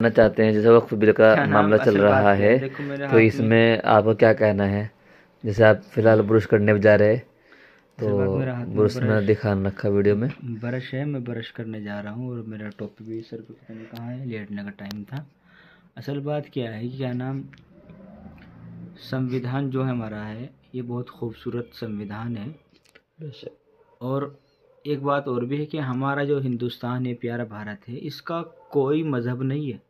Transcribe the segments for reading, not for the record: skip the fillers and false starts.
करना चाहते हैं, जैसे वक्फ बिल का क्या नाम मामला चल असल बात रहा क्या है, देखो मेरे तो हाथ में। इसमें आपका क्या कहना है? जैसे आप फिलहाल ब्रश करने जा रहे हैं, असल बात मेरे तो हाथ में ब्रश में दिखान रखा वीडियो में। ब्रश है, मैं ब्रश करने जा रहा हूँ और मेरा टॉपिक भी सर पे पता नहीं कहाँ है, लेटने का टाइम था। असल बात क्या है कि क्या नाम, संविधान जो है हमारा है, ये बहुत खूबसूरत संविधान है। और एक बात और भी है कि हमारा जो हिंदुस्तान है, प्यारा भारत है, इसका कोई मज़हब नहीं है,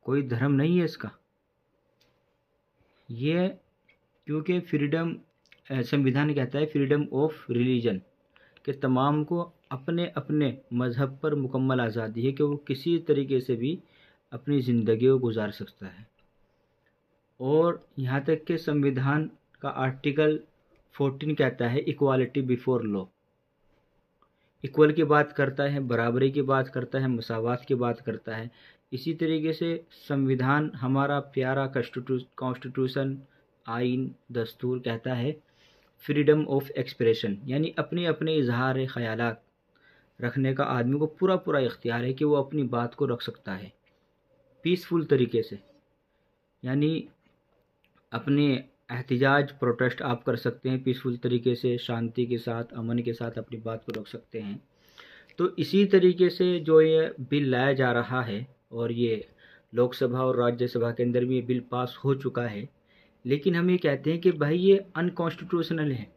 कोई धर्म नहीं है इसका। ये क्योंकि फ्रीडम, संविधान कहता है फ्रीडम ऑफ रिलीजन, कि तमाम को अपने अपने मज़हब पर मुकम्मल आज़ादी है कि वो किसी तरीके से भी अपनी ज़िंदगी को गुजार सकता है। और यहाँ तक कि संविधान का आर्टिकल 14 कहता है इक्वालिटी बिफोर लॉ। इक्वल की बात करता है, बराबरी की बात करता है, मसावात की बात करता है। इसी तरीके से संविधान हमारा प्यारा कॉन्स्टिट्यूशन, आइन, दस्तूर कहता है फ्रीडम ऑफ एक्सप्रेशन, यानी अपने अपने इजहार ख्यालात रखने का आदमी को पूरा पूरा इख्तियार है कि वो अपनी बात को रख सकता है पीसफुल तरीके से। यानी अपने एहतिजाज, प्रोटेस्ट आप कर सकते हैं पीसफुल तरीके से, शांति के साथ, अमन के साथ अपनी बात को रख सकते हैं। तो इसी तरीके से जो ये बिल लाया जा रहा है, और ये लोकसभा और राज्यसभा के अंदर भी ये बिल पास हो चुका है, लेकिन हम ये कहते हैं कि भाई ये अनकॉन्स्टिट्यूशनल है।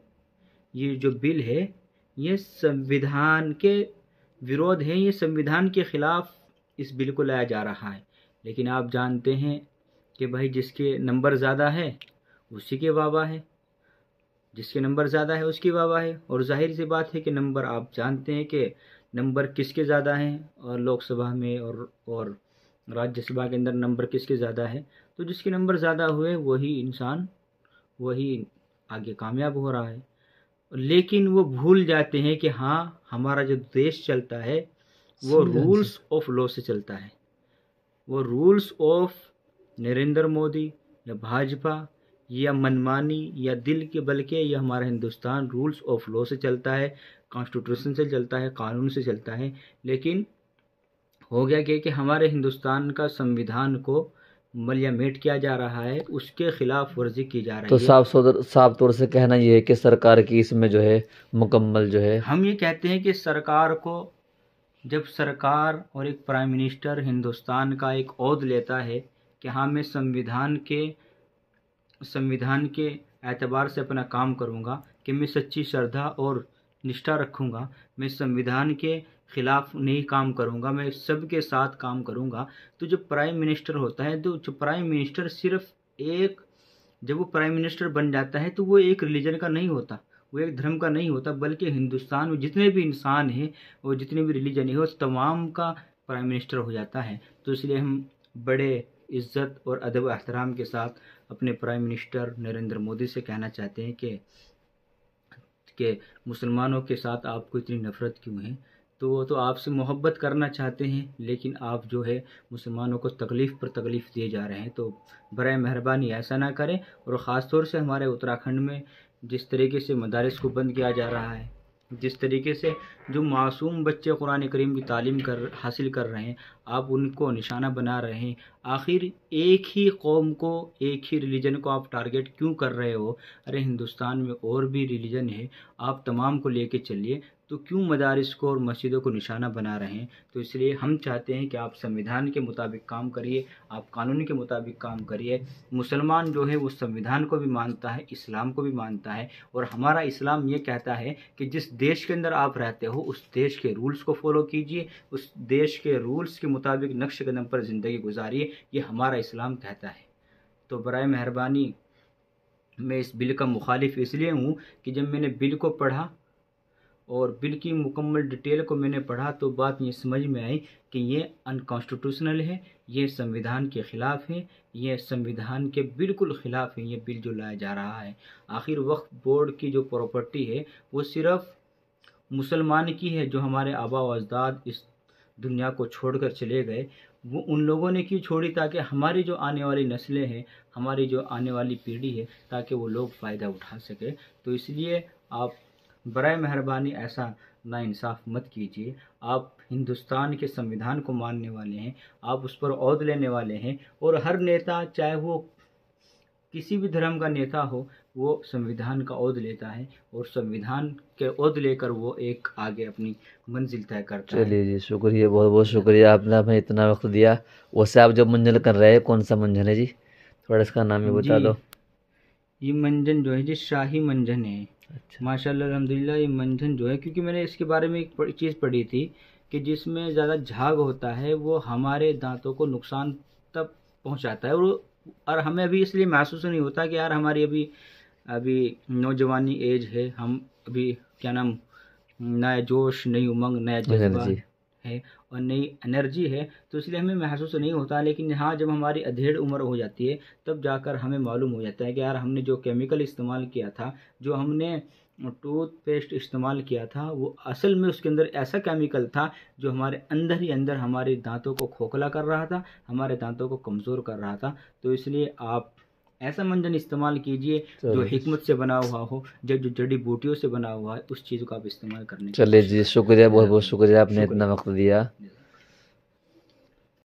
ये जो बिल है ये संविधान के विरोध है, ये संविधान के खिलाफ इस बिल को लाया जा रहा है। लेकिन आप जानते हैं कि भाई जिसके नंबर ज़्यादा है उसी के वाह है, जिसके नंबर ज़्यादा है उसकी वाह है। और जाहिर सी बात है कि नंबर, आप जानते हैं कि नंबर किसके ज़्यादा हैं, और लोकसभा में और राज्यसभा के अंदर नंबर किसके ज़्यादा है। तो जिसके नंबर ज़्यादा हुए वही इंसान, वही आगे कामयाब हो रहा है। लेकिन वो भूल जाते हैं कि हाँ, हमारा जो देश चलता है वो रूल्स ऑफ लॉ से चलता है। वो रूल्स ऑफ नरेंद्र मोदी या भाजपा या मनमानी या दिल के बल के, या हमारा हिंदुस्तान रूल्स ऑफ लॉ से चलता है, कॉन्स्टिट्यूशन से चलता है, कानून से चलता है। लेकिन हो गया कि हमारे हिंदुस्तान का संविधान को मलियामेट किया जा रहा है, उसके खिलाफ वर्जी की जा तो रही है। साफ तौर से कहना ये है कि सरकार की इसमें जो है मुकम्मल जो है। हम ये कहते हैं कि सरकार को, जब सरकार और एक प्राइम मिनिस्टर हिंदुस्तान का एक ओहद लेता है कि हाँ, मैं संविधान के एतबार से अपना काम करूँगा, कि मैं सच्ची श्रद्धा और निष्ठा रखूँगा, मैं संविधान के खिलाफ नहीं काम करूँगा, मैं सबके साथ काम करूँगा। तो जो प्राइम मिनिस्टर होता है, तो जो प्राइम मिनिस्टर सिर्फ एक, जब वो प्राइम मिनिस्टर बन जाता है तो वो एक रिलीजन का नहीं होता, वो एक धर्म का नहीं होता, बल्कि हिंदुस्तान में जितने भी इंसान हैं और जितने भी रिलीजन है, वो तमाम का प्राइम मिनिस्टर हो जाता है। तो इसलिए हम बड़े इज़्ज़त और अदब एहतराम के साथ अपने प्राइम मिनिस्टर नरेंद्र मोदी से कहना चाहते हैं कि मुसलमानों के साथ आपको इतनी नफ़रत क्यों है। तो वो तो आपसे मोहब्बत करना चाहते हैं, लेकिन आप जो है मुसलमानों को तकलीफ़ पर तकलीफ़ दिए जा रहे हैं। तो बराए मेहरबानी ऐसा ना करें। और ख़ास तौर से हमारे उत्तराखंड में जिस तरीके से मदारिस को बंद किया जा रहा है, जिस तरीके से जो मासूम बच्चे कुरान करीम की तालीम हासिल कर रहे हैं, आप उनको निशाना बना रहे हैं। आखिर एक ही कौम को, एक ही रिलीजन को आप टारगेट क्यों कर रहे हो? अरे हिंदुस्तान में और भी रिलीजन है, आप तमाम को लेके चलिए, तो क्यों मदारिस को और मस्जिदों को निशाना बना रहे हैं? तो इसलिए हम चाहते हैं कि आप संविधान के मुताबिक काम करिए, आप कानून के मुताबिक काम करिए। मुसलमान जो है वो संविधान को भी मानता है, इस्लाम को भी मानता है, और हमारा इस्लाम ये कहता है कि जिस देश के अंदर आप रहते हो उस देश के रूल्स को फॉलो कीजिए, उस देश के रूल्स के मुताबिक नक्श कदम पर ज़िंदगी गुजारिए, ये हमारा इस्लाम कहता है। तो बराए मेहरबानी, मैं इस बिल का मुखालिफ इसलिए हूँ कि जब मैंने बिल को पढ़ा और बिल की मुकम्मल डिटेल को मैंने पढ़ा, तो बात ये समझ में आई कि ये अनकॉन्स्टिट्यूशनल है, ये संविधान के ख़िलाफ़ है, ये संविधान के बिल्कुल ख़िलाफ़ है ये बिल जो लाया जा रहा है। आखिर वक्फ बोर्ड की जो प्रॉपर्टी है वो सिर्फ़ मुसलमान की है, जो हमारे आबा व अजदाद इस दुनिया को छोड़कर चले गए, वो उन लोगों ने क्यों छोड़ी? ताकि हमारी जो आने वाली नस्लें हैं, हमारी जो आने वाली पीढ़ी है, ताकि वो लोग फ़ायदा उठा सके। तो इसलिए आप बराए मेहरबानी ऐसा नाइंसाफ़ मत कीजिए। आप हिंदुस्तान के संविधान को मानने वाले हैं, आप उस पर ओहद लेने वाले हैं। और हर नेता, चाहे वो किसी भी धर्म का नेता हो, वो संविधान का ओहद लेता है और संविधान के ओहद लेकर वो एक आगे अपनी मंजिल तय करता है। चलिए जी, शुक्रिया, बहुत बहुत शुक्रिया, आपने हमें इतना वक्त दिया। वैसे आप जब मंजन कर रहे हैं, कौन सा मंजन है जी, थोड़ा इसका नाम भी बता जी, दो। ये मंजन जो है जी शाही मंजन है। अच्छा, माशाल्लाह अल्हम्दुलिल्लाह, ये मंजन जो है, क्योंकि मैंने इसके बारे में एक चीज़ पढ़ी थी कि जिसमें ज़्यादा झाग होता है वो हमारे दांतों को नुकसान तब पहुंचाता है। और हमें अभी इसलिए महसूस नहीं होता कि यार हमारी अभी अभी नौजवानी एज है, हम अभी क्या नाम, नया जोश, नई उमंग, नया जज्बा एनर्जी। है और नई एनर्जी है, तो इसलिए हमें महसूस नहीं होता। लेकिन हाँ, जब हमारी अधेड़ उम्र हो जाती है तब जाकर हमें मालूम हो जाता है कि यार हमने जो केमिकल इस्तेमाल किया था, जो हमने टूथपेस्ट इस्तेमाल किया था, वो असल में उसके अंदर ऐसा केमिकल था जो हमारे अंदर ही अंदर हमारे दांतों को खोखला कर रहा था, हमारे दांतों को कमज़ोर कर रहा था। तो इसलिए आप ऐसा मंजन इस्तेमाल कीजिए जो चलो, हिकमत से बना हुआ हो, जो जड़ी बूटियों से बना हुआ है, उस चीज़ को आप इस्तेमाल करने की चलिए कोशिश जी, करें। शुक्रिया, बहुत बहुत जज़ाकल्लाह। शुक्रिया, आपने इतना शुक्रिया। वक्त दिया।